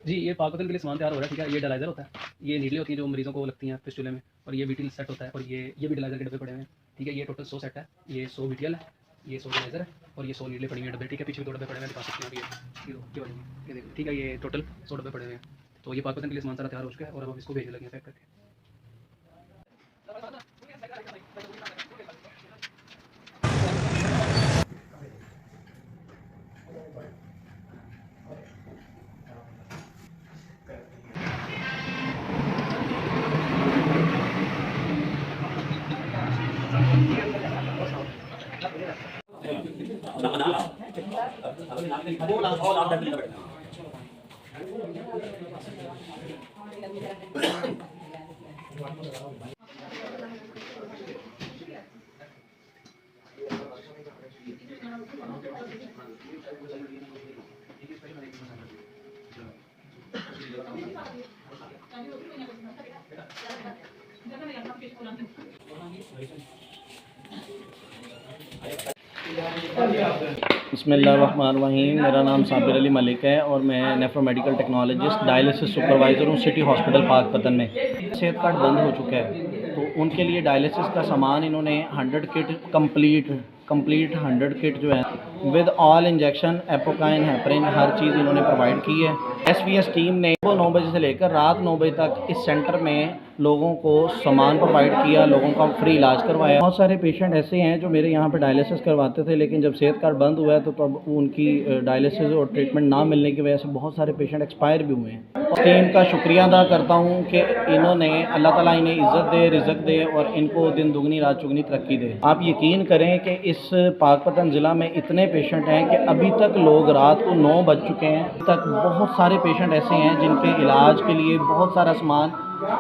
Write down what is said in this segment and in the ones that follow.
जी, ये पाक-पतन के लिए सामान तैयार हो रहा है, ठीक है? ये डायलाइज़र होता है, ये नीडलें होती हैं जो मरीज़ों को लगती हैं फिस्टुले में, और ये वीटील सेट होता है, और ये भी डायलाइज़र के डब्बे पड़े हुए हैं, ठीक है? ये टोटल 100 सेट है, ये 100 वीटीएल है, ये 100 डायलाइज़र है, और ये 100 नीडलें पड़ी हुई हैं डब्बे, ठीक है? पीछे भी 2 डब्बे पड़े हुए हैं, दिखा सकते हैं आप ये वाले, ये देखो, ठीक है? ये टोटल 100 डब्बे पड़े हुए हैं। तो ये पाक-पतन के लिए सामान सारा तैयार हो चुका है, और अब हम इसको भेजने लगे हैं पैक करके। बिस्मिल्लाहिर्रहमानिर्रहीम। मेरा नाम साबिर अली मलिक है और मैं nephro medical technologist dialysis supervisor हूँ सिटी हॉस्पिटल पाकपतन में। सेहत कार्ड बंद हो चुका है तो उनके लिए डायलिसिस का सामान इन्होंने 100 किट कंप्लीट 100 किट जो है विद ऑल इंजेक्शन एपोकाइन हेपरिन हर चीज़ इन्होंने प्रोवाइड की है। एसवीएस टीम ने 9 बजे से लेकर रात 9 बजे तक इस सेंटर में लोगों को सामान प्रोवाइड किया, लोगों का फ्री इलाज करवाया। बहुत सारे पेशेंट ऐसे हैं जो मेरे यहाँ पे डायलिसिस करवाते थे, लेकिन जब सेहत कार्ड बंद हुआ है तो तब उनकी डायलिसिस और ट्रीटमेंट ना मिलने की वजह से बहुत सारे पेशेंट एक्सपायर भी हुए हैं। और टीम का शुक्रिया अदा करता हूँ कि इन्होंने अल्लाह ताला इन्हें इज़्ज़त दे, रिज़्क़ दे और इनको दिन दुगनी रात चुगनी तरक्की दे। आप यकीन करें कि इस पाकपतन ज़िला में इतने पेशेंट हैं कि अभी तक लोग रात को 9 बज चुके हैं, अभी तक बहुत सारे पेशेंट ऐसे हैं जिनके इलाज के लिए बहुत सारा सामान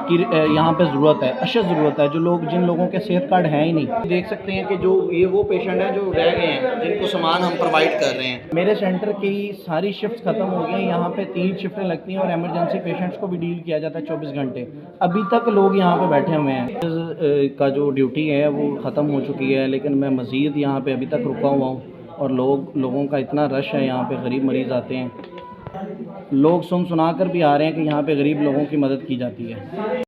की यहाँ पे ज़रूरत है, अशद ज़रूरत है। जिन लोगों के सेहत कार्ड हैं ही नहीं, देख सकते हैं कि जो ये वो पेशेंट हैं जो रह गए हैं जिनको सामान हम प्रोवाइड कर रहे हैं। मेरे सेंटर की सारी शिफ्ट ख़त्म हो गई हैं, यहाँ पे 3 शिफ्टें लगती हैं और एमरजेंसी पेशेंट्स को भी डील किया जाता है 24 घंटे। अभी तक लोग यहाँ पे बैठे हुए हैं। का जो ड्यूटी है वो ख़त्म हो चुकी है, लेकिन मैं मज़ीद यहाँ पे अभी तक रुका हुआ हूँ और लोगों का इतना रश है, यहाँ पे गरीब मरीज़ आते हैं। लोग सुना कर भी आ रहे हैं कि यहाँ पे गरीब लोगों की मदद की जाती है।